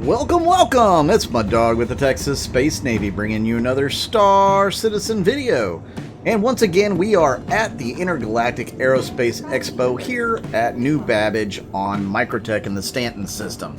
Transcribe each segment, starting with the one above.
Welcome, welcome! It's my dog with the Texas Space Navy bringing you another Star Citizen video. And once again, we are at the Intergalactic Aerospace Expo here at New Babbage on Microtech in the Stanton system.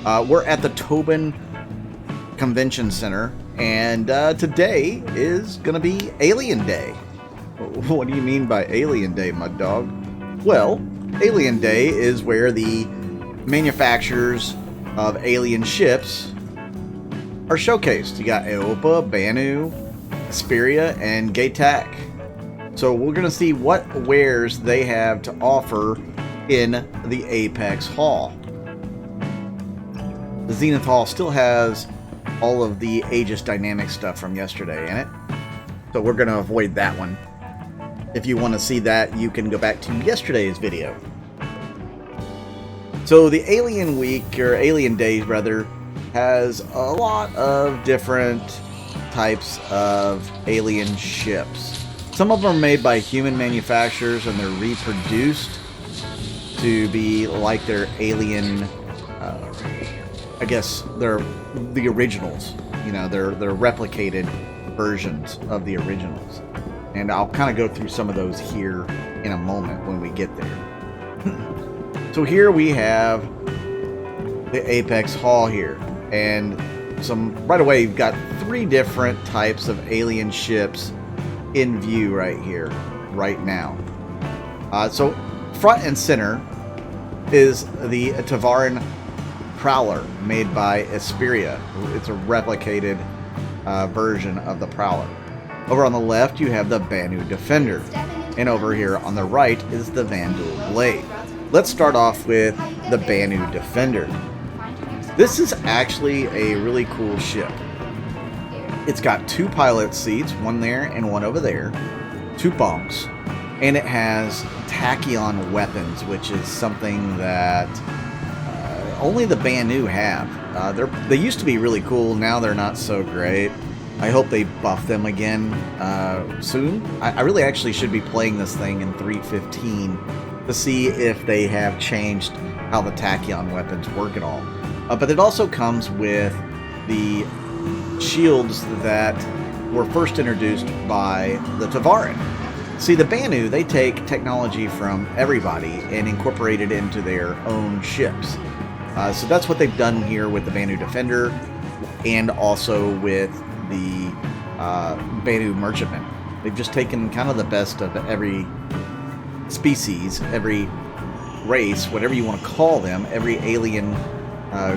We're at the Tobin Convention Center, and today is going to be Alien Day. What do you mean by Alien Day, my dog? Well, Alien Day is where the manufacturers of alien ships are showcased. You got Aopa, Banu, Aspiria, and Gatac. So we're going to see what wares they have to offer in the Apex Hall. The Zenith Hall still has all of the Aegis Dynamic stuff from yesterday in it. So we're going to avoid that one. If you want to see that, you can go back to yesterday's video. So the Alien Week, or Alien Days rather, has a lot of different types of alien ships. Some of them are made by human manufacturers and they're reproduced to be like their alien, I guess they're the originals. You know, they're replicated versions of the originals. And I'll kind of go through some of those here in a moment when we get there. So here we have the Apex Hall here, and right away you've got three different types of alien ships in view right here, right now. So front and center is the Tevarin Prowler made by Esperia. It's a replicated version of the Prowler. Over on the left you have the Banu Defender, and over here on the right is the Vandal Glaive. Let's start off with the Banu Defender. This is actually a really cool ship. It's got two pilot seats, one there and one over there, two bunks, and it has tachyon weapons, which is something that only the Banu have. They used to be really cool, now they're not so great. I hope they buff them again soon. I really actually should be playing this thing in 3.15 to see if they have changed how the tachyon weapons work at all. But it also comes with the shields that were first introduced by the Tevarin. See, the Banu, they take technology from everybody and incorporate it into their own ships. So that's what they've done here with the Banu Defender and also with the Banu Merchantman. They've just taken kind of the best of every species, every race, whatever you want to call them, every alien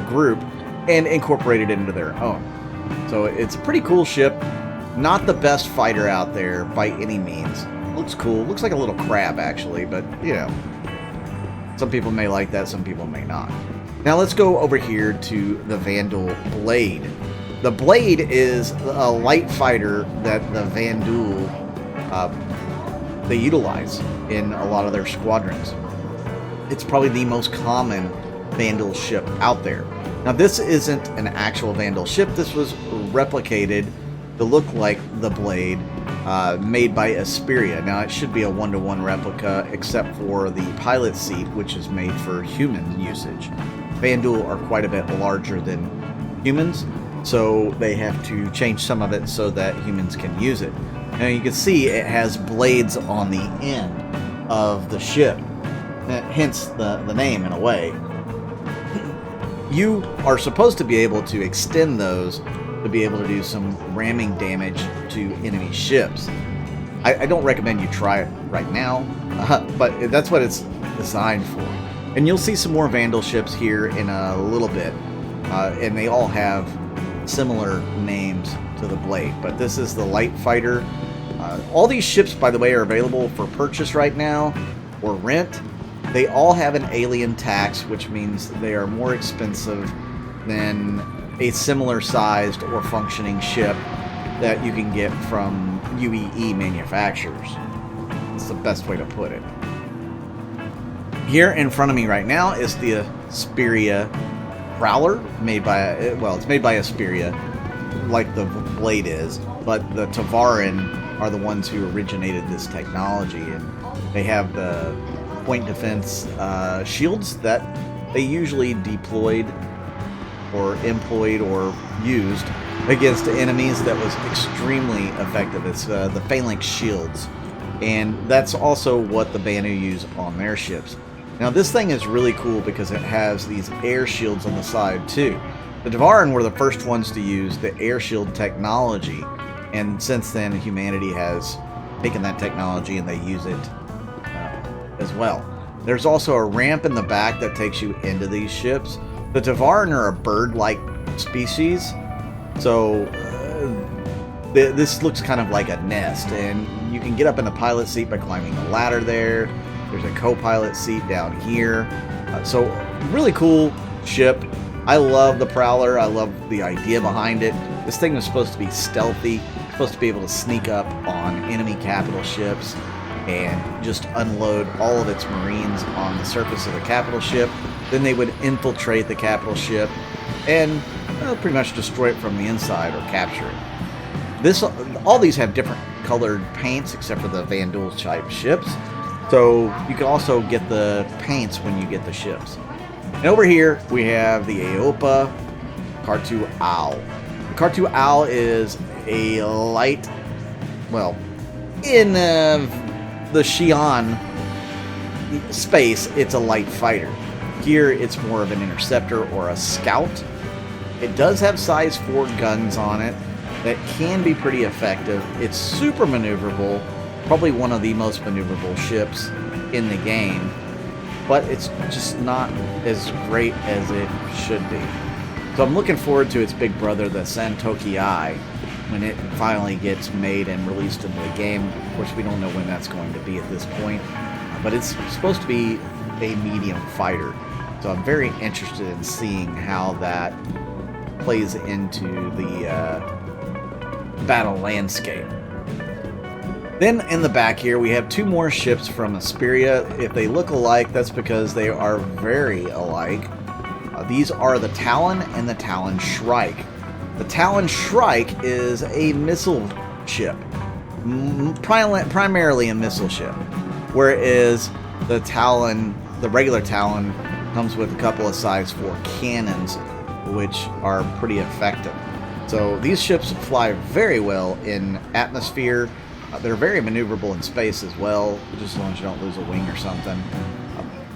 group, and incorporated it into their own. So it's a pretty cool ship. Not the best fighter out there by any means. Looks cool. Looks like a little crab, actually, but, you know, some people may like that, some people may not. Now let's go over here to the Vandal Blade. The Blade is a light fighter that the Vanduul they utilize in a lot of their squadrons. It's probably the most common Vandal ship out there. Now this isn't an actual Vandal ship. This was replicated to look like the Blade, made by Esperia. Now it should be a one-to-one replica except for the pilot seat, which is made for human usage. Vanduul are quite a bit larger than humans, so they have to change some of it so that humans can use it. Now you can see it has blades on the end of the ship, hence the name in a way. You are supposed to be able to extend those to be able to do some ramming damage to enemy ships. I don't recommend you try it right now, but that's what it's designed for. And you'll see some more Vandal ships here in a little bit, and they all have similar names to the Blade, but this is the light fighter. All these ships, by the way, are available for purchase right now or rent. They all have an alien tax, which means they are more expensive than a similar sized or functioning ship that you can get from UEE manufacturers. That's the best way to put it. Here in front of me right now is the Aspiria Prowler, made by, well, it's made by Esperia, like the Blade is, but the Tevarin are the ones who originated this technology, and they have the point defense shields that they usually deployed or employed or used against enemies that was extremely effective. It's the phalanx shields, and that's also what the Banu use on their ships. Now this thing is really cool because it has these air shields on the side too. The Tevarin were the first ones to use the air shield technology, and since then humanity has taken that technology and they use it as well. There's also a ramp in the back that takes you into these ships. The Tevarin are a bird-like species, so this looks kind of like a nest, and you can get up in the pilot seat by climbing the ladder there. There's a co-pilot seat down here. So really cool ship. I love the Prowler. I love the idea behind it. This thing is supposed to be stealthy, supposed to be able to sneak up on enemy capital ships and just unload all of its marines on the surface of the capital ship. Then they would infiltrate the capital ship and pretty much destroy it from the inside or capture it. All these have different colored paints except for the Vanduul type ships. So you can also get the paints when you get the ships. And over here we have the Aopa Cartu Owl. The Cartu Owl is a light, well, in the Xi'an space, it's a light fighter. Here it's more of an interceptor or a scout. It does have size 4 guns on it that can be pretty effective. It's super maneuverable, probably one of the most maneuverable ships in the game, but it's just not as great as it should be. So I'm looking forward to its big brother, the Santoki, when it finally gets made and released into the game. Of course, we don't know when that's going to be at this point, but it's supposed to be a medium fighter. So I'm very interested in seeing how that plays into the battle landscape. Then in the back here, we have 2 more ships from Esperia. If they look alike, that's because they are very alike. These are the Talon and the Talon Shrike. The Talon Shrike is a missile ship, primarily a missile ship, whereas the Talon, the regular Talon, comes with a couple of size 4 cannons, which are pretty effective. So these ships fly very well in atmosphere. They're very maneuverable in space as well, just as long as you don't lose a wing or something.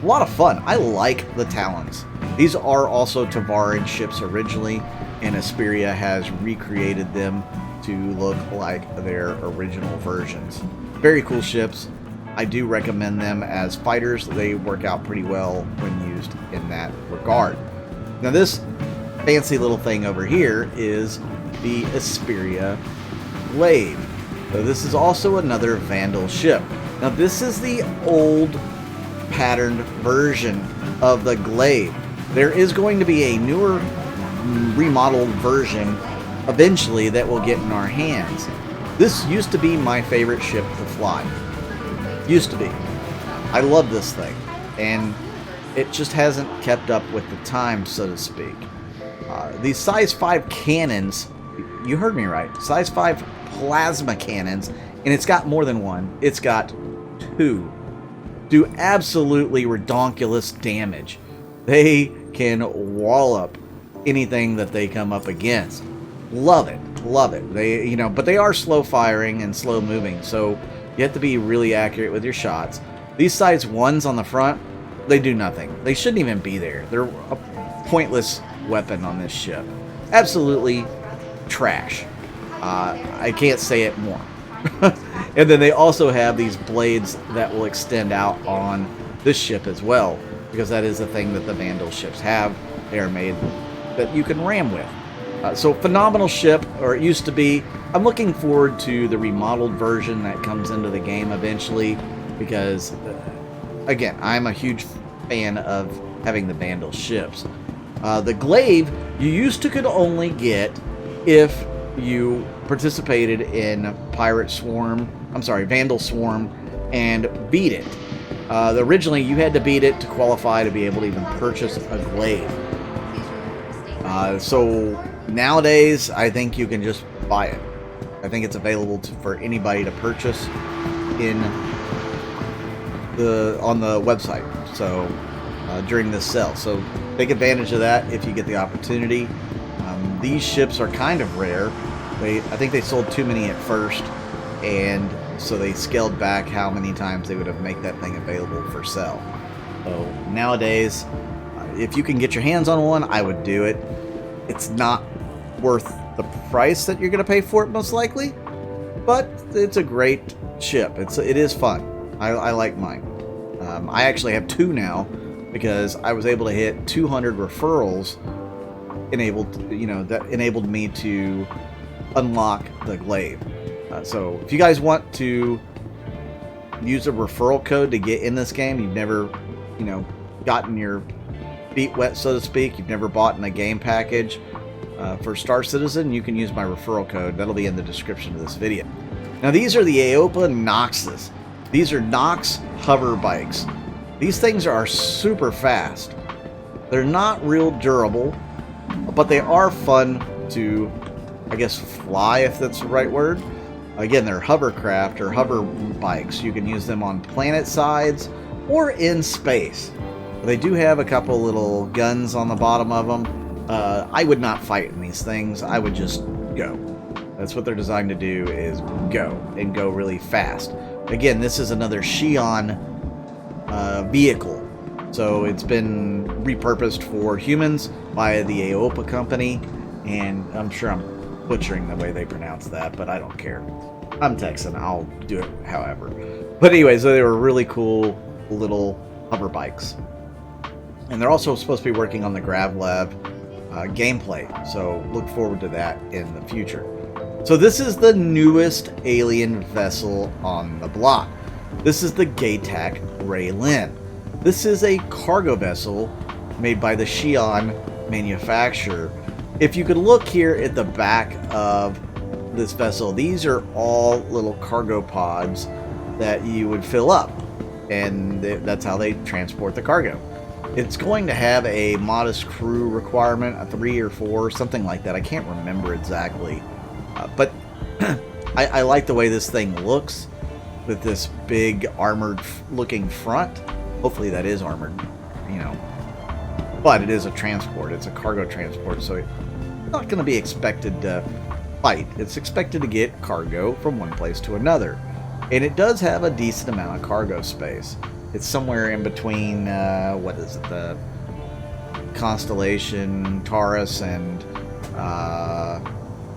A lot of fun. I like the Talons. These are also Tevarin ships originally, and Aspiria has recreated them to look like their original versions. Very cool ships. I do recommend them as fighters. They work out pretty well when used in that regard. Now this fancy little thing over here is the Aspiria Blade. So this is also another Vandal ship. Now this is the old patterned version of the Glaive. There is going to be a newer remodeled version eventually that we'll get in our hands. This used to be my favorite ship to fly. Used to be. I love this thing, and it just hasn't kept up with the time, so to speak. These size 5 cannons, you heard me right, size 5 plasma cannons, and it's got more than one, it's got 2, do absolutely redonkulous damage. They can wallop anything that they come up against. Love it, love it. They, but they are slow firing and slow moving, so you have to be really accurate with your shots. These size 1s on the front, they do nothing. They shouldn't even be there. They're a pointless weapon on this ship. Absolutely trash. I can't say it more. And then they also have these blades that will extend out on this ship as well, because that is the thing that the Vandal ships have. They are made that you can ram with. So phenomenal ship, or it used to be. I'm looking forward to the remodeled version that comes into the game eventually, because again, I'm a huge fan of having the Vandal ships. The Glaive you could only get if you participated in Vandal Swarm and beat it. Originally you had to beat it to qualify to be able to even purchase a Glaive. So nowadays I think you can just buy it. I think it's available for anybody to purchase on the website. So during this sale. So take advantage of that if you get the opportunity. These ships are kind of rare. I think they sold too many at first, and so they scaled back how many times they would have made that thing available for sale. So nowadays, if you can get your hands on one, I would do it. It's not worth the price that you're going to pay for it, most likely, but it's a great ship. It is fun. I like mine. I actually have 2 now because I was able to hit 200 referrals that enabled me to unlock the glaive. So if you guys want to use a referral code to get in this game, you've never, gotten your feet wet, so to speak, you've never bought in a game package for Star Citizen, you can use my referral code. That'll be in the description of this video. Now these are the Aopa Noxus. These are Nox hover bikes. These things are super fast. They're not real durable, but they are fun to, I guess, fly, if that's the right word. Again, they're hovercraft or hover bikes. You can use them on planet sides or in space. They do have a couple little guns on the bottom of them. I would not fight in these things. I would just go. That's what they're designed to do, is go, and go really fast. Again, this is another Xi'an vehicle. So it's been repurposed for humans by the Aopa company, and I'm sure I'm butchering the way they pronounce that, but I don't care. I'm Texan. I'll do it however. But anyways, they were really cool little hover bikes. And they're also supposed to be working on the Grav Lab gameplay, so look forward to that in the future. So this is the newest alien vessel on the block. This is the Gatek Raelin. This is a cargo vessel made by the Xi'an manufacturer. If you could look here at the back of this vessel, these are all little cargo pods that you would fill up, and that's how they transport the cargo. It's going to have a modest crew requirement, a 3 or 4, something like that. I can't remember exactly. But I like the way this thing looks with this big armored looking front. Hopefully that is armored, But it is a transport. It's a cargo transport, so it's not going to be expected to fight. It's expected to get cargo from one place to another. And it does have a decent amount of cargo space. It's somewhere in between, what is it, the Constellation, Taurus, and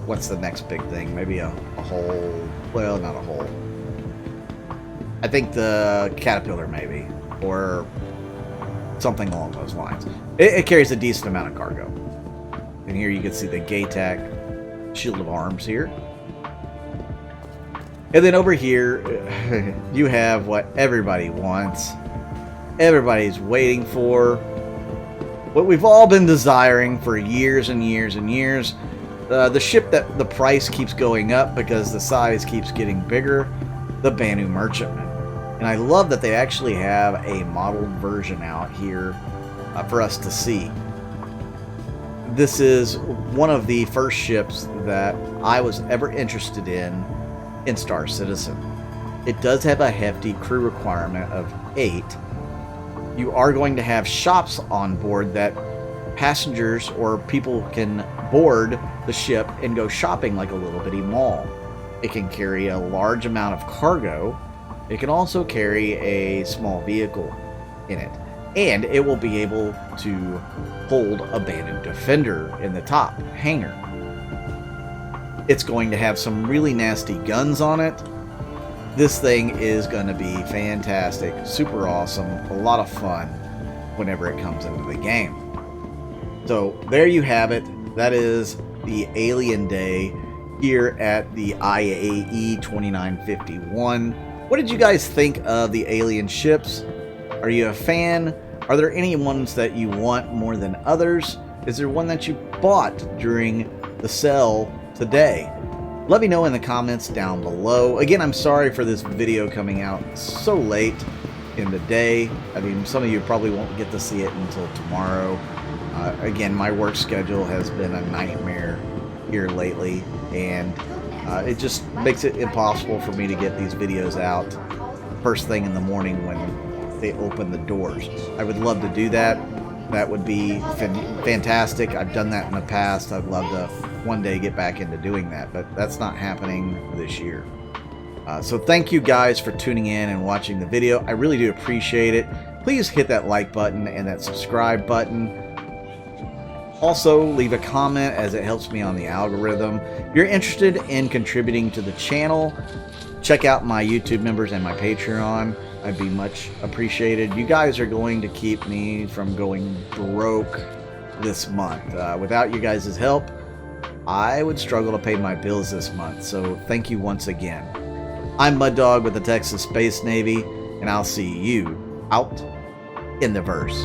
what's the next big thing? Maybe a hole. Well, not a hole. I think the Caterpillar, maybe, or something along those lines. It carries a decent amount of cargo. And here you can see the Gatac shield of arms here. And then over here, you have what everybody wants. Everybody's waiting for. What we've all been desiring for years and years and years. The ship that the price keeps going up because the size keeps getting bigger. The Banu Merchantman. And I love that they actually have a modeled version out here for us to see. This is one of the first ships that I was ever interested in Star Citizen. It does have a hefty crew requirement of 8. You are going to have shops on board that passengers or people can board the ship and go shopping like a little bitty mall. It can carry a large amount of cargo. It can also carry a small vehicle in it. And it will be able to hold a Banu Defender in the top hangar. It's going to have some really nasty guns on it. This thing is going to be fantastic, super awesome, a lot of fun whenever it comes into the game. So there you have it. That is the Alien Day here at the IAE 2951. What did you guys think of the alien ships? Are you a fan? Are there any ones that you want more than others? Is there one that you bought during the sale today? Let me know in the comments down below. Again, I'm sorry for this video coming out so late in the day. I mean, some of you probably won't get to see it until tomorrow. Again, my work schedule has been a nightmare here lately, and it just makes it impossible for me to get these videos out first thing in the morning when they open the doors. I would love to do that. That would be fantastic. I've done that in the past. I'd love to one day get back into doing that, but that's not happening this year. So thank you guys for tuning in and watching the video. I really do appreciate it. Please hit that like button and that subscribe button. Also, leave a comment as it helps me on the algorithm. If you're interested in contributing to the channel, check out my YouTube members and my Patreon. I'd be much appreciated. You guys are going to keep me from going broke this month. Without you guys' help, I would struggle to pay my bills this month. So thank you once again. I'm Mud Dog with the Texas Space Navy, and I'll see you out in the verse.